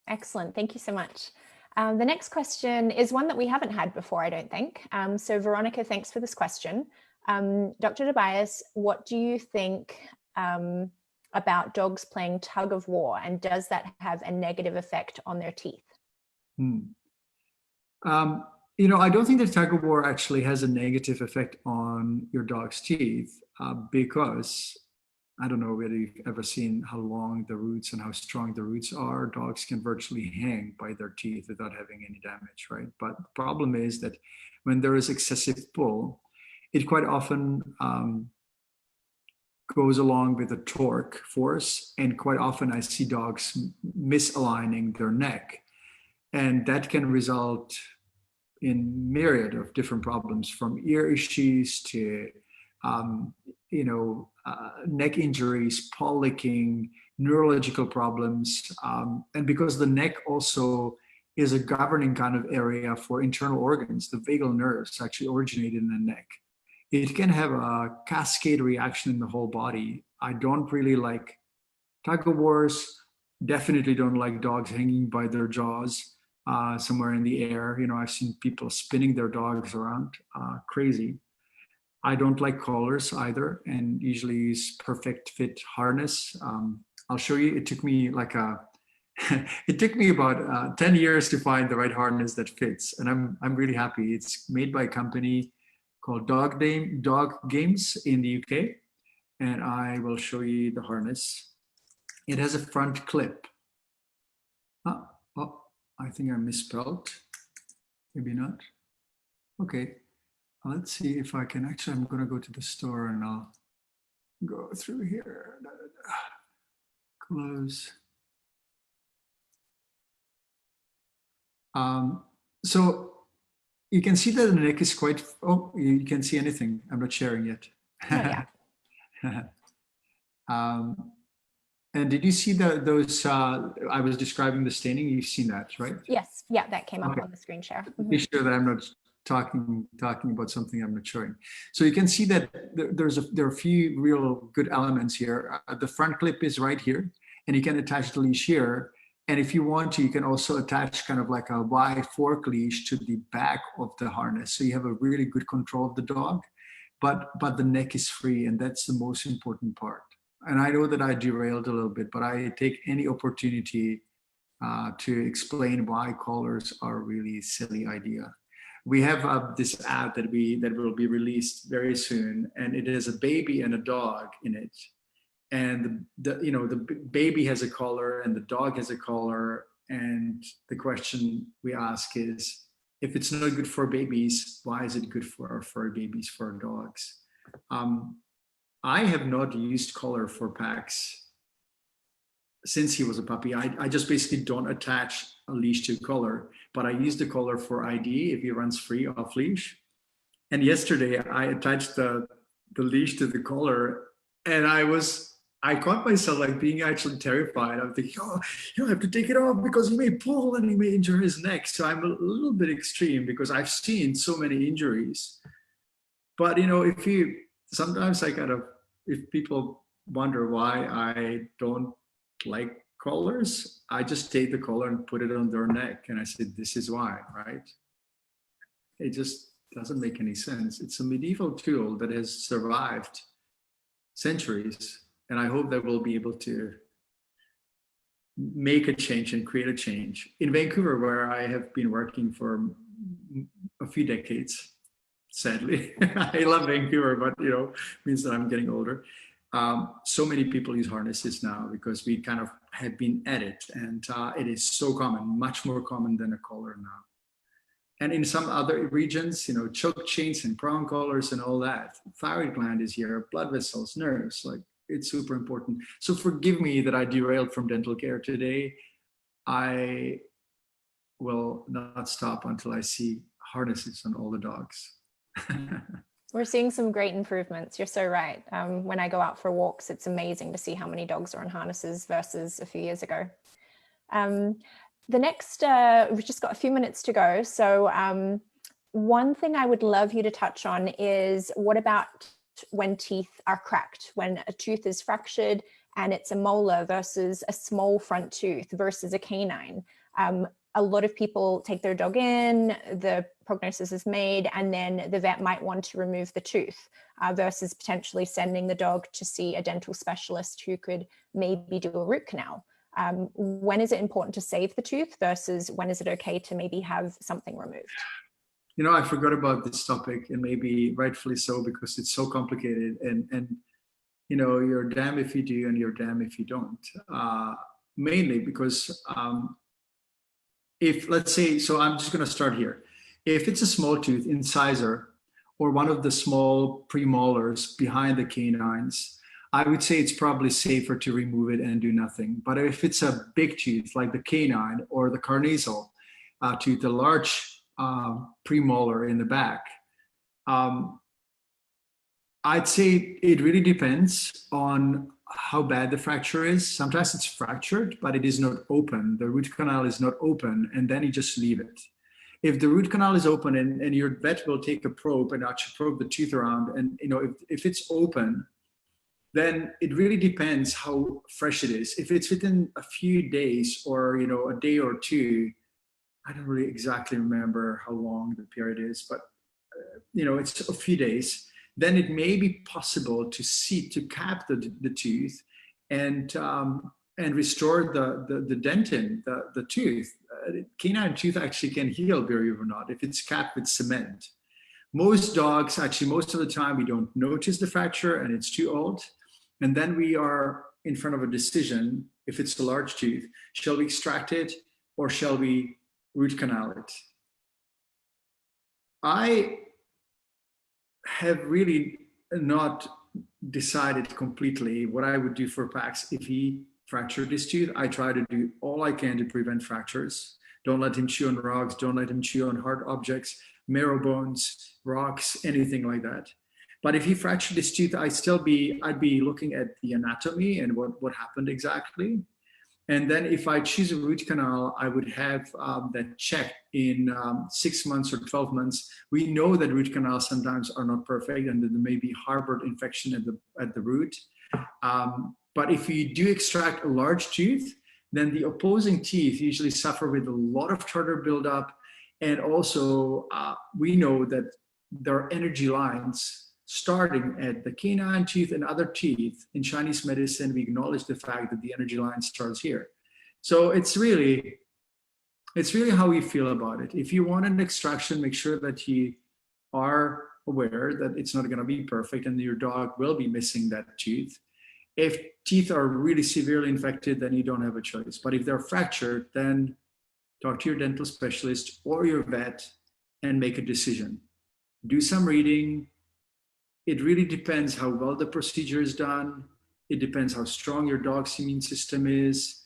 S2: Excellent. Thank you so much. The next question is one that we haven't had before, I don't think. So Veronica, thanks for this question. Dr. Dobias, what do you think about dogs playing tug-of-war, and does that have a negative effect on their teeth?
S1: I don't think that tug-of-war actually has a negative effect on your dog's teeth because I don't know whether you've ever seen how long the roots and how strong the roots are. Dogs can virtually hang by their teeth without having any damage, right? But the problem is that when there is excessive pull, it quite often goes along with a torque force. And quite often I see dogs misaligning their neck. And that can result in myriad of different problems, from ear issues to neck injuries, paw licking, neurological problems. And because the neck also is a governing kind of area for internal organs, the vagal nerves actually originate in the neck. It can have a cascade reaction in the whole body. I don't really like tug-of-wars, definitely don't like dogs hanging by their jaws somewhere in the air. I've seen people spinning their dogs around, crazy. I don't like collars either, and usually use perfect fit harness. I'll show you. It took me it took me about 10 years to find the right harness that fits, and I'm really happy. It's made by a company called Dog Games in the UK, and I will show you the harness. It has a front clip. I think I misspelled. Maybe not. Okay. Let's see if I can. Actually, I'm going to go to the store and I'll go through here. Close. So you can see that the neck is quite, you can see anything. I'm not sharing yet. And did you see those, I was describing the staining, you've seen that, right?
S2: Yes, yeah, that came up on the screen share.
S1: Be sure that I'm not talking about something I'm not showing. So you can see that there are a few real good elements here. The front clip is right here, and you can attach the leash here. And if you want to, you can also attach kind of like a Y fork leash to the back of the harness. So you have a really good control of the dog, but the neck is free, and that's the most important part. And I know that I derailed a little bit, but I take any opportunity to explain why collars are a really silly idea. We have this ad that will be released very soon, and it is a baby and a dog in it. And the baby has a collar and the dog has a collar. And the question we ask is, if it's not good for babies, why is it good for babies, for dogs? I have not used collar for Pax since he was a puppy. I just basically don't attach a leash to a collar, but I use the collar for ID if he runs free off leash. And yesterday I attached the leash to the collar, and I caught myself like being actually terrified. I'm thinking, I have to take it off because he may pull and he may injure his neck. So I'm a little bit extreme because I've seen so many injuries. But sometimes if people wonder why I don't like collars, I just take the collar and put it on their neck. And I said, this is why, right? It just doesn't make any sense. It's a medieval tool that has survived centuries. And I hope that we'll be able to make a change and create a change. In Vancouver, where I have been working for a few decades, sadly. I love Vancouver, but means that I'm getting older. So many people use harnesses now because we kind of have been at it, and it is so common, much more common than a collar now. And in some other regions, choke chains and prong collars and all that. Thyroid gland is here, blood vessels, nerves, like it's super important. So forgive me that I derailed from dental care today. I will not stop until I see harnesses on all the dogs.
S2: We're seeing some great improvements. You're so right. When I go out for walks, it's amazing to see how many dogs are on harnesses versus a few years ago. The next, we've just got a few minutes to go. So one thing I would love you to touch on is, what about when teeth are cracked, when a tooth is fractured and it's a molar versus a small front tooth versus a canine? A lot of people take their dog in, the prognosis is made, and then the vet might want to remove the tooth versus potentially sending the dog to see a dental specialist who could maybe do a root canal. When is it important to save the tooth versus when is it okay to maybe have something removed?
S1: I forgot about this topic, and maybe rightfully so, because it's so complicated, and you're damned if you do and you're damned if you don't. Mainly because if, let's say, so I'm just going to start here. If it's a small tooth, incisor, or one of the small premolars behind the canines, I would say it's probably safer to remove it and do nothing. But if it's a big tooth, like the canine or the carnasal tooth, the large premolar in the back, I'd say it really depends on how bad the fracture is. Sometimes it's fractured, but it is not open. The root canal is not open, and then you just leave it. If the root canal is open and your vet will take a probe and actually probe the tooth around, and if it's open, then it really depends how fresh it is. If it's within a few days or a day or two, I don't really exactly remember how long the period is, but it's a few days, then it may be possible to cap the tooth and restore the dentin, the tooth. Canine tooth actually can heal, believe it or not, if it's capped with cement. Most dogs, actually, most of the time, we don't notice the fracture and it's too old. And then we are in front of a decision. If it's a large tooth, shall we extract it or shall we root canal it? I have really not decided completely what I would do for Pax if he fractured his tooth. I try to do all I can to prevent fractures. Don't let him chew on rocks. Don't let him chew on hard objects, marrow bones, rocks, anything like that. But if he fractured his tooth, I'd be looking at the anatomy and what happened exactly. And then if I choose a root canal, I would have that checked in 6 months or 12 months. We know that root canals sometimes are not perfect and that there may be harbored infection at the root. But if you do extract a large tooth, then the opposing teeth usually suffer with a lot of tartar buildup. And also we know that there are energy lines starting at the canine tooth and other teeth. In Chinese medicine, we acknowledge the fact that the energy line starts here. So it's really how we feel about it. If you want an extraction, make sure that you are aware that it's not going to be perfect and your dog will be missing that tooth. If teeth are really severely infected, then you don't have a choice. But if they're fractured, then talk to your dental specialist or your vet and make a decision. Do some reading. It really depends how well the procedure is done. It depends how strong your dog's immune system is.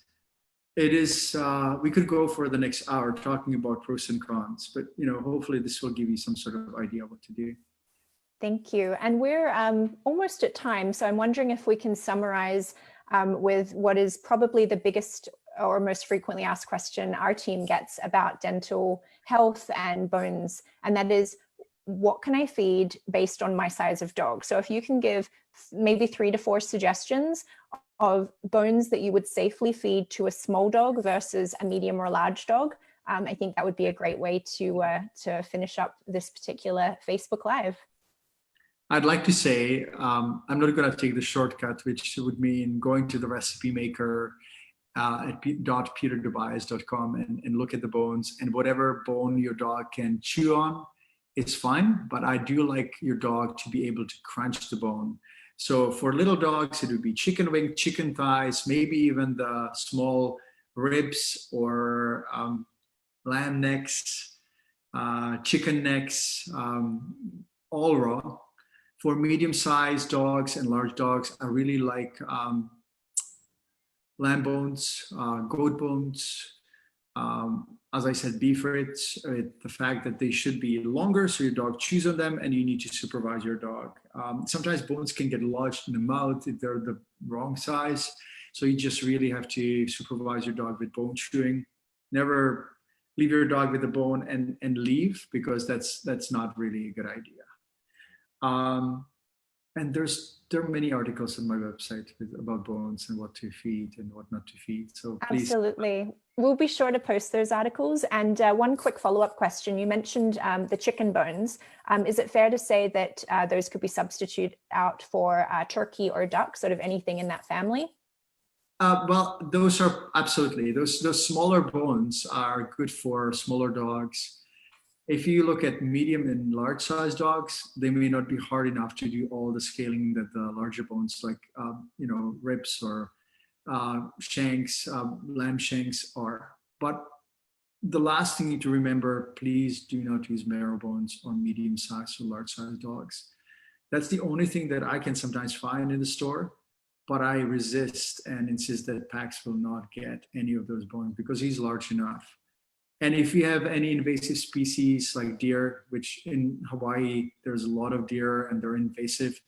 S1: It is, we could go for the next hour talking about pros and cons, but hopefully this will give you some sort of idea what to do.
S2: Thank you. And we're almost at time. So I'm wondering if we can summarize with what is probably the biggest or most frequently asked question our team gets about dental health and bones. And that is, what can I feed based on my size of dog? So if you can give maybe 3 to 4 suggestions of bones that you would safely feed to a small dog versus a medium or large dog, I think that would be a great way to finish up this particular Facebook Live.
S1: I'd like to say, I'm not going to take the shortcut, which would mean going to the recipe maker at .peterdobias.com and look at the bones, and whatever bone your dog can chew on is fine, but I do like your dog to be able to crunch the bone. So for little dogs, it would be chicken wing, chicken thighs, maybe even the small ribs or lamb necks, chicken necks, all raw. For medium-sized dogs and large dogs, I really like lamb bones, goat bones, as I said, beef ribs, the fact that they should be longer so your dog chews on them and you need to supervise your dog. Sometimes bones can get lodged in the mouth if they're the wrong size. So you just really have to supervise your dog with bone chewing. Never leave your dog with a bone and leave, because that's not really a good idea. And there are many articles on my website about bones and what to feed and what not to feed. So please.
S2: Absolutely. We'll be sure to post those articles. And one quick follow-up question. You mentioned the chicken bones. Is it fair to say that those could be substituted out for turkey or duck, sort of anything in that family?
S1: Well, those are absolutely, those smaller bones are good for smaller dogs. If you look at medium and large size dogs, they may not be hard enough to do all the scaling that the larger bones like, ribs or shanks, lamb shanks are. But the last thing you need to remember, please do not use marrow bones on medium sized or large sized dogs. That's the only thing that I can sometimes find in the store, but I resist and insist that Pax will not get any of those bones because he's large enough. And if you have any invasive species like deer, which in Hawaii, there's a lot of deer and they're invasive,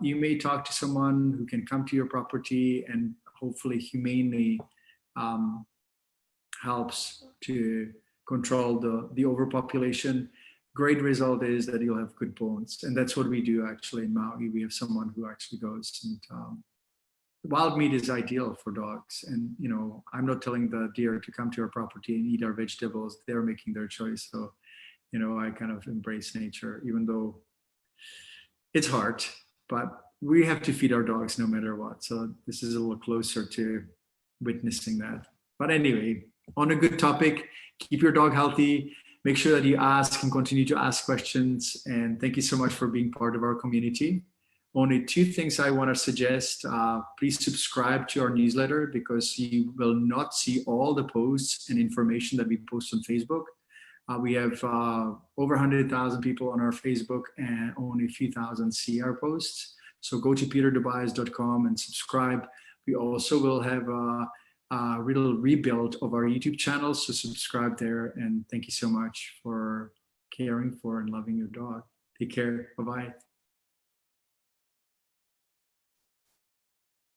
S1: you may talk to someone who can come to your property and hopefully humanely helps to control the overpopulation. Great result is that you'll have good bones. And that's what we do actually in Maui. We have someone who actually goes and wild meat is ideal for dogs. And, I'm not telling the deer to come to our property and eat our vegetables. They're making their choice. So, I kind of embrace nature, even though it's hard, but we have to feed our dogs no matter what. So this is a little closer to witnessing that. But anyway, on a good topic, keep your dog healthy. Make sure that you ask and continue to ask questions. And thank you so much for being part of our community. Only two things I want to suggest. Please subscribe to our newsletter because you will not see all the posts and information that we post on Facebook. We have over 100,000 people on our Facebook and only a few thousand see our posts. So go to peterdobias.com and subscribe. We also will have a little rebuild of our YouTube channel. So subscribe there. And thank you so much for caring for and loving your dog. Take care. Bye-bye.